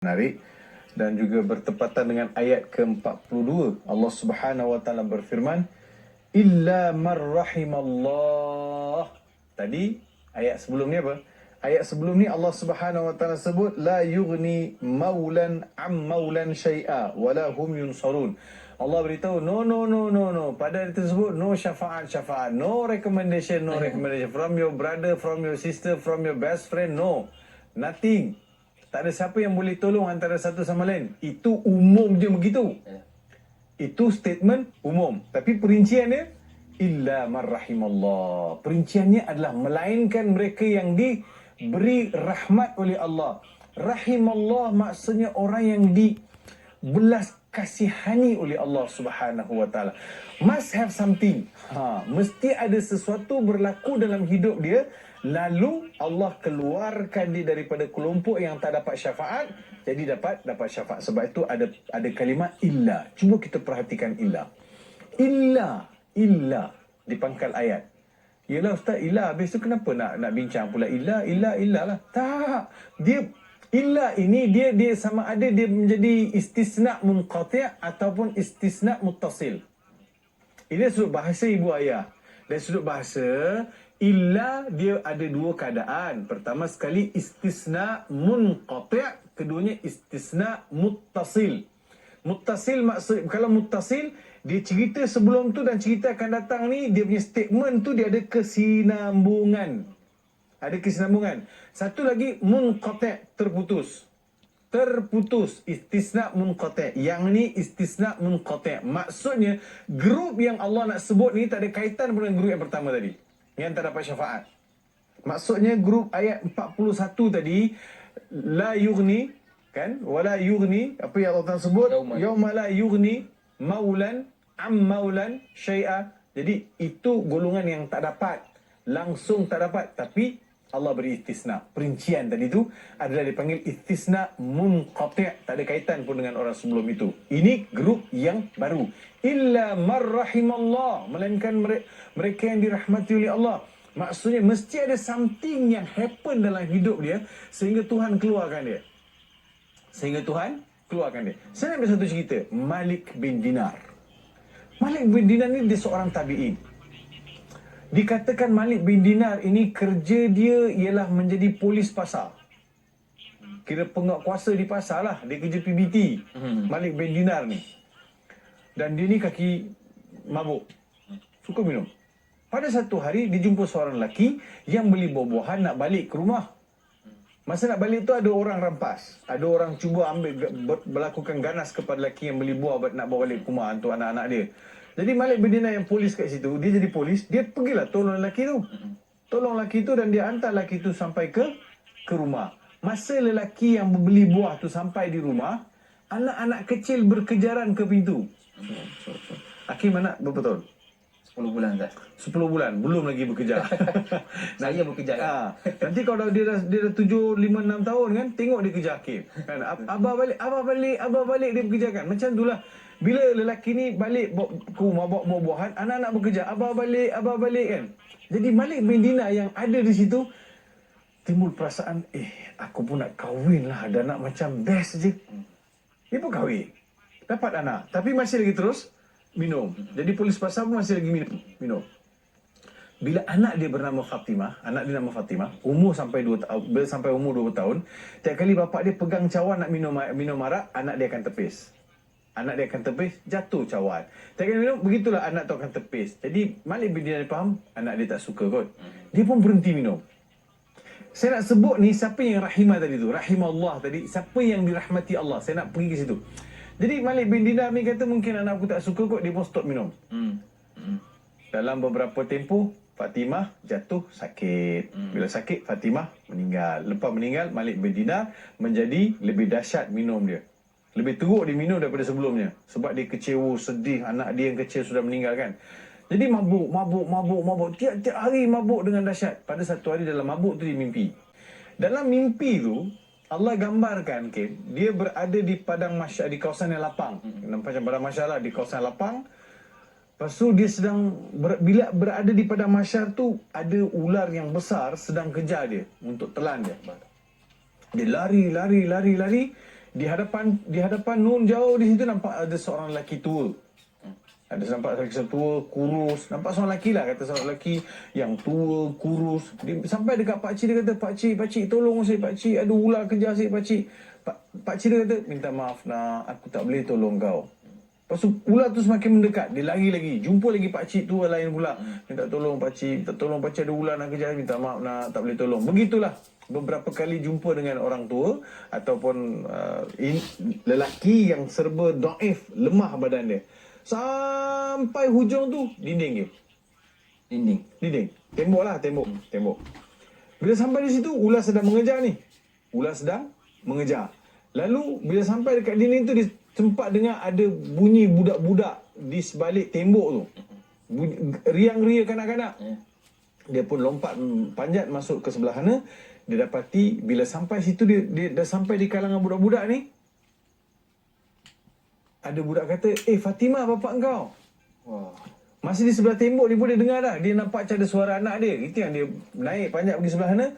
Menarik dan juga bertepatan dengan ayat ke-42. Allah Subhanahu wa taala berfirman, "Illa man rahimallah." Tadi ayat sebelum ni apa? Ayat sebelum ni Allah Subhanahu wa taala sebut la yughni maulan am maulan syai'a wala hum yunsarun. Allah beritahu no. Pada ayat tersebut no syafaat, no recommendation from your brother, from your sister, from your best friend, no. Nothing. Tak ada siapa yang boleh tolong antara satu sama lain. Itu umum je begitu. Itu statement umum. Tapi perinciannya, illa man rahimallah. Perinciannya adalah melainkan mereka yang diberi rahmat oleh Allah. Rahimallah maksudnya orang yang dibelas kasihani oleh Allah Subhanahu wa taala. Must have something. Mesti ada sesuatu berlaku dalam hidup dia. Lalu Allah keluarkan dia daripada kelompok yang tak dapat syafaat, jadi dapat syafaat. Sebab itu ada kalimat illa. Cuba kita perhatikan illa. Illa di pangkal ayat. Yalah Ustaz, illa habis tu kenapa nak bincang pula illa lah. Tak. Dia illa ini dia sama ada dia menjadi istisna munqati' ataupun istisna muttasil. Ini sudut bahasa ibu ayah. Dan sudut bahasa illa dia ada dua keadaan. Pertama sekali istisna munqati', keduanya istisna muttasil. Muttasil maksud, kalau muttasil dia cerita sebelum tu dan cerita akan datang ni, dia punya statement tu dia ada kesinambungan. Satu lagi munqati', terputus. Istisna munqati'. Yang ni istisna munqati'. Maksudnya grup yang Allah nak sebut ni tak ada kaitan dengan grup yang pertama tadi, yang tak dapat syafaat. Maksudnya grup ayat 41 tadi, la yughni, kan? Wala yughni, apa yang Allah sebut? Yauma la yughni maulan am maulan syai'a. Jadi itu golongan yang tak dapat, langsung tak dapat, tapi Allah beri istisna. Perincian tadi tu adalah dipanggil istisna munqati', tak ada kaitan pun dengan orang sebelum itu. Ini grup yang baru. Illa man rahimallah, melainkan mereka yang dirahmati oleh Allah. Maksudnya mesti ada something yang happen dalam hidup dia sehingga Tuhan keluarkan dia. Saya ambil satu cerita. Malik bin Dinar ni dia seorang tabi'in. Dikatakan Malik bin Dinar ini kerja dia ialah menjadi polis pasar. Kira penguatkuasa di pasar lah. Dia kerja PBT. Malik bin Dinar ni. Dan dia ni kaki mabuk. Suka minum. Pada satu hari dia jumpa seorang lelaki yang beli buah-buahan nak balik ke rumah. Masa nak balik tu ada orang rampas. Ada orang cuba berlakukan ganas kepada lelaki yang beli buah nak bawa balik ke rumah untuk anak-anak dia. Jadi Malik bin Dinar yang polis kat situ, dia jadi polis, dia pergilah tolong lelaki tu dan dia hantar lelaki tu sampai ke rumah. Masa lelaki yang beli buah tu sampai di rumah, anak-anak kecil berkejaran ke pintu. Hakim anak berapa tahun? 10 bulan tak? 10 bulan, belum lagi bekerja. Saya bekerja kan? Nanti kalau dia dah 7, 5, 6 tahun kan, tengok dia kerja hakim. Kan? Abah balik dia bekerja kan. Macam itulah. Bila lelaki ni balik ke rumah bawa buah-buahan, anak-anak bekerja, abah balik kan. Jadi Malik bin Dinar yang ada di situ timbul perasaan, aku pun nak kahwin lah, ada anak macam best je. Dia pun kahwin, dapat anak, tapi masih lagi terus minum. Jadi polis pasar pun masih lagi minum. Bila anak dia bernama Fatimah, umur sampai 2 tahun, sampai umur 2 tahun, tiap kali bapak dia pegang cawan nak minum arak, anak dia akan tepis. Jatuh cawan. Tiap kali minum, begitulah anak tu akan tepis. Jadi Malik bin Dinar faham, anak dia tak suka kot. Dia pun berhenti minum. Saya nak sebut ni siapa yang rahimah tadi tu, rahimallah tadi, siapa yang dirahmati Allah. Saya nak pergi ke situ. Jadi Malik bin Dinar ni kata mungkin anak aku tak suka kot, dia pun stop minum. Dalam beberapa tempoh, Fatimah jatuh sakit. Bila sakit, Fatimah meninggal. Lepas meninggal, Malik bin Dinar menjadi lebih dahsyat minum dia. Lebih teruk dia minum daripada sebelumnya. Sebab dia kecewa, sedih, anak dia yang kecil sudah meninggal kan. Jadi mabuk. Tiap-tiap hari mabuk dengan dahsyat. Pada satu hari dalam mabuk tu dia mimpi. Dalam mimpi tu, Allah gambarkan, dia berada di padang mahsyar, di kawasan yang lapang. Macam padang mahsyar lah, di kawasan lapang. Lepas tu dia sedang, bila berada di padang mahsyar tu, ada ular yang besar sedang kejar dia untuk telan dia. Dia lari. Di hadapan Nun jauh di situ nampak ada seorang lelaki tua. Ada nampak lelaki tua, kurus. Nampak seorang lelaki lah, kata seorang lelaki yang tua, kurus. Dia, sampai dekat pakcik dia kata, pakcik tolong saya pakcik, ada ular kejar saya pakcik. Pakcik dia kata, minta maaf nak, aku tak boleh tolong kau. Lepas tu ular tu semakin mendekat, dia lari lagi, jumpa lagi pakcik tua lain pula. Minta tolong pakcik ada ular nak kejar, minta maaf nak, tak boleh tolong. Begitulah beberapa kali jumpa dengan orang tua ataupun lelaki yang serba dhaif, lemah badan dia. Sampai hujung tu dinding dia. Dinding. Tembok lah, tembok. Bila sampai di situ, ular sedang mengejar ni. Lalu bila sampai dekat dinding tu, dia sempat dengar ada bunyi budak-budak di sebalik tembok tu. Riang-ria kanak-kanak. Dia pun lompat panjat masuk ke sebelah sana. Dia dapati bila sampai situ, dia dah sampai di kalangan budak-budak ni. Ada budak kata, Fatimah bapak engkau. Wah. Masih di sebelah tembok, dia boleh dengar dah. Dia nampak macam ada suara anak dia. Itu yang dia naik panjat pergi sebelah sana.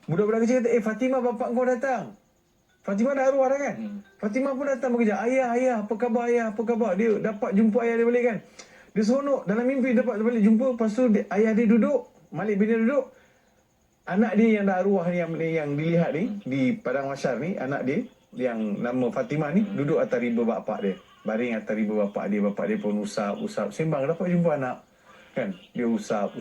Budak-budak kecil kata, Fatimah bapak engkau datang. Fatimah dah arwah dah kan? Fatimah pun datang bekerja. Ayah, apa khabar ayah, apa khabar? Dia dapat jumpa ayah dia balik kan? Dia seronok. Dalam mimpi dapat balik jumpa. Lepas tu ayah dia duduk. Malik bin dia duduk. Anak dia yang dah arwah ni, yang dilihat ni, di padang mahsyar ni, anak dia yang nama Fatimah ni duduk atas riba bapak dia. Baring atas riba bapak dia pun usap. Sembang dapat jumpa anak. Kan? Dia usap.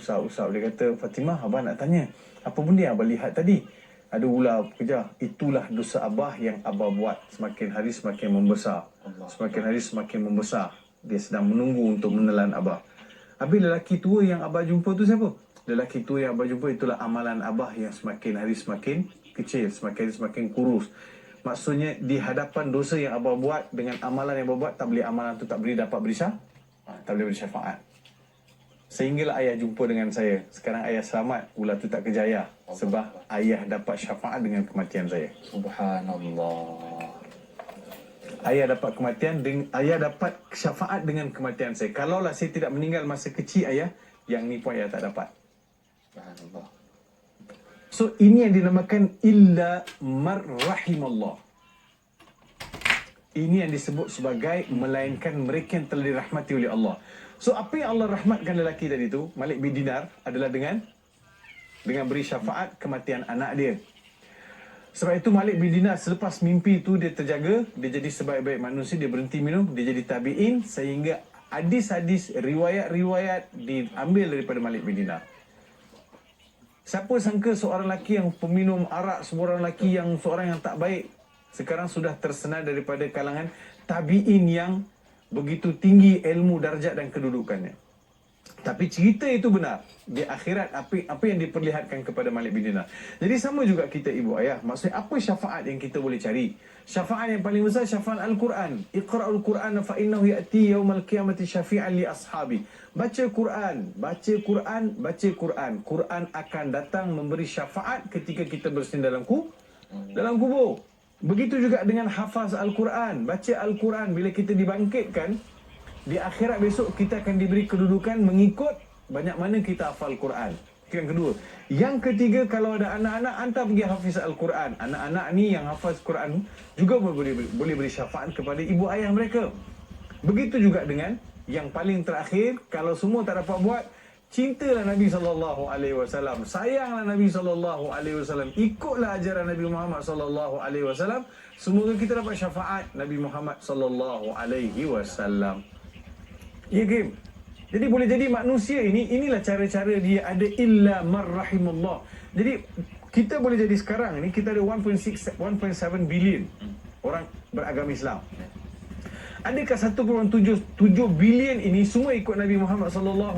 Dia kata, Fatimah, abang nak tanya. Apa benda yang abang lihat tadi? Ada ular kejar. Itulah dosa abah yang abah buat. Semakin hari semakin membesar. Dia sedang menunggu untuk menelan abah. Habis lelaki tua yang abah jumpa tu siapa? Lelaki tua yang abah jumpa itulah amalan abah yang semakin hari semakin kecil. Semakin hari semakin kurus. Maksudnya di hadapan dosa yang abah buat dengan amalan yang abah buat, amalan tu tak boleh beri syafaat. Sehinggalah ayah jumpa dengan saya. Sekarang ayah selamat, ular tu tak kejaya. Sebab ayah dapat syafaat dengan kematian saya. Subhanallah. Ayah dapat syafaat dengan kematian saya. Kalaulah saya tidak meninggal masa kecil ayah, yang ni pun ayah tak dapat. Subhanallah. So ini yang dinamakan illa mar rahimallah. Ini yang disebut sebagai melainkan mereka yang telah dirahmati oleh Allah. So apa yang Allah rahmatkan lelaki tadi tu, Malik bin Dinar, adalah dengan beri syafaat kematian anak dia. Sebab itu Malik bin Dinar selepas mimpi tu dia terjaga, dia jadi sebaik-baik manusia, dia berhenti minum, dia jadi tabi'in, sehingga hadis-hadis, riwayat-riwayat diambil daripada Malik bin Dinar. Siapa sangka seorang lelaki yang peminum arak, seorang lelaki yang seorang yang tak baik, sekarang sudah tersenal daripada kalangan tabi'in yang begitu tinggi ilmu, darjat dan kedudukannya. Tapi cerita itu benar. Di akhirat apa yang diperlihatkan kepada Malik bin Dinar. Jadi sama juga kita ibu ayah. Maksudnya apa syafaat yang kita boleh cari? Syafaat yang paling besar syafaat Al-Quran. Iqra'ul Quran fa innahu ya'ti yaumal qiyamati syafi'an li ashabi. Baca Quran. Quran akan datang memberi syafaat ketika kita bersin dalam kubur. Begitu juga dengan hafaz Al-Quran. Baca Al-Quran. Bila kita dibangkitkan di akhirat besok, kita akan diberi kedudukan mengikut banyak mana kita hafal Quran. Itu yang kedua. Yang ketiga, kalau ada anak-anak, hantar pergi hafiz Al-Quran. Anak-anak ni yang hafaz Quran juga boleh beri syafaat kepada ibu ayah mereka. Begitu juga dengan yang paling terakhir, kalau semua tak dapat buat, cintalah Nabi SAW. Sayanglah Nabi SAW. Ikutlah ajaran Nabi Muhammad SAW. Semoga kita dapat syafaat Nabi Muhammad SAW. Ya, game. Jadi boleh jadi manusia inilah cara-cara dia ada illa marrahimullah. Jadi kita boleh jadi sekarang ni kita ada 1.7 billion orang beragama Islam. Adakah 1.7 bilion ini semua ikut Nabi Muhammad SAW?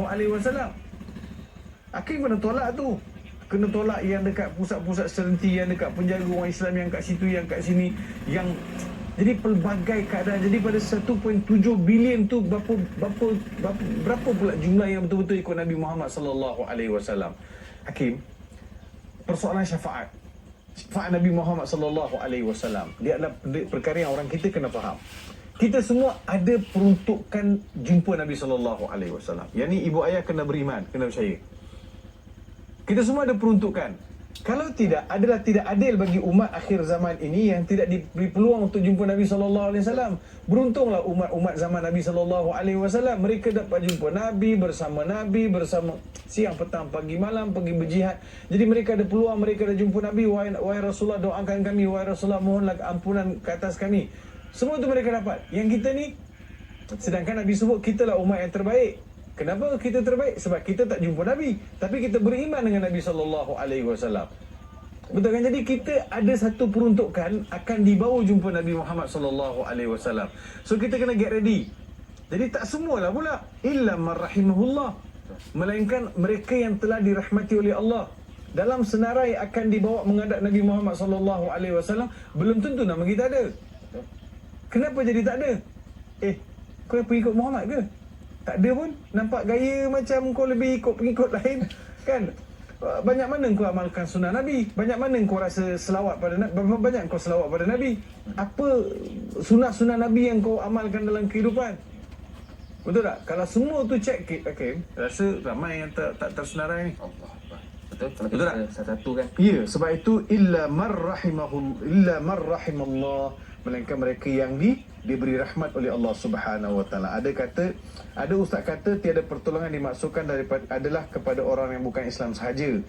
Akhirnya kena tolak tu. Kena tolak yang dekat pusat-pusat serenti, yang dekat penjaga orang Islam, yang kat situ, yang kat sini, yang jadi pelbagai keadaan. Jadi pada 1.7 bilion tu berapa pula jumlah yang betul-betul ikut Nabi Muhammad SAW? Hakim, persoalan syafaat. Syafaat Nabi Muhammad SAW, dia adalah perkara yang orang kita kena faham. Kita semua ada peruntukan jumpa Nabi SAW. Yang ni ibu ayah kena beriman, kena percaya. Kita semua ada peruntukan. Kalau tidak, adalah tidak adil bagi umat akhir zaman ini yang tidak diberi peluang untuk jumpa Nabi SAW. Beruntunglah umat-umat zaman Nabi SAW. Mereka dapat jumpa Nabi, bersama siang, petang, pagi, malam, pergi berjihad. Jadi mereka ada peluang, mereka ada jumpa Nabi. Wahai Rasulullah, doakan kami. Wahai Rasulullah, mohonlah ampunan ke atas kami. Semua itu mereka dapat. Yang kita ni, sedangkan Nabi sebut kita lah umat yang terbaik. Kenapa kita terbaik? Sebab kita tak jumpa Nabi, tapi kita beriman dengan Nabi SAW. Betul kan? Jadi kita ada satu peruntukan akan dibawa jumpa Nabi Muhammad SAW. So kita kena get ready. Jadi tak semualah pula illa man rahimahullah, melainkan mereka yang telah dirahmati oleh Allah. Dalam senarai akan dibawa menghadap Nabi Muhammad SAW, belum tentu nama kita ada. Kenapa jadi tak ada? Kau pergi ikut Muhammad ke? Tak ada pun. Nampak gaya macam kau lebih ikut pengikut lain kan? Banyak mana kau amalkan sunnah Nabi? Banyak mana kau rasa selawat pada Nabi? Banyak kau selawat pada Nabi? Apa sunnah-sunnah Nabi yang kau amalkan dalam kehidupan? Betul tak? Kalau semua tu check, okay, rasa ramai yang tak tersenarai ni. Allah Akbar. Betul? Kalau Betul kita tak? satu-satu kan. Ya, sebab itu illa man rahimallah, melainkan mereka yang diberi rahmat oleh Allah Subhanahu wa taala. Ada ustaz kata tiada pertolongan dimaksudkan adalah kepada orang yang bukan Islam sahaja.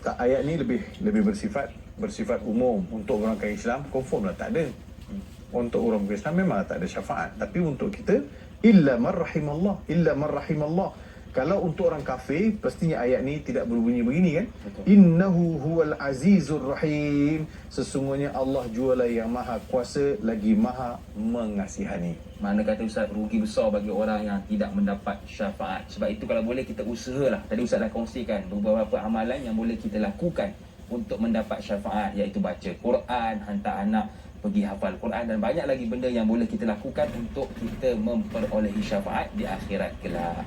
Tak, ayat ni lebih bersifat umum. Untuk orang bukan Islam confirm lah tak ada. Untuk orang bukan Islam memang tak ada syafaat, tapi untuk kita illa man rahimallah. Kalau untuk orang kafir, pastinya ayat ni tidak berbunyi begini kan? Betul. Innahu huwal azizur rahim. Sesungguhnya Allah jualah yang maha kuasa lagi maha mengasihani. Mana kata Ustaz, rugi besar bagi orang yang tidak mendapat syafaat. Sebab itu kalau boleh kita usahalah. Tadi Ustaz dah kongsikan beberapa amalan yang boleh kita lakukan untuk mendapat syafaat, iaitu baca Quran, hantar anak pergi hafal Quran, dan banyak lagi benda yang boleh kita lakukan untuk kita memperolehi syafaat di akhirat kelak.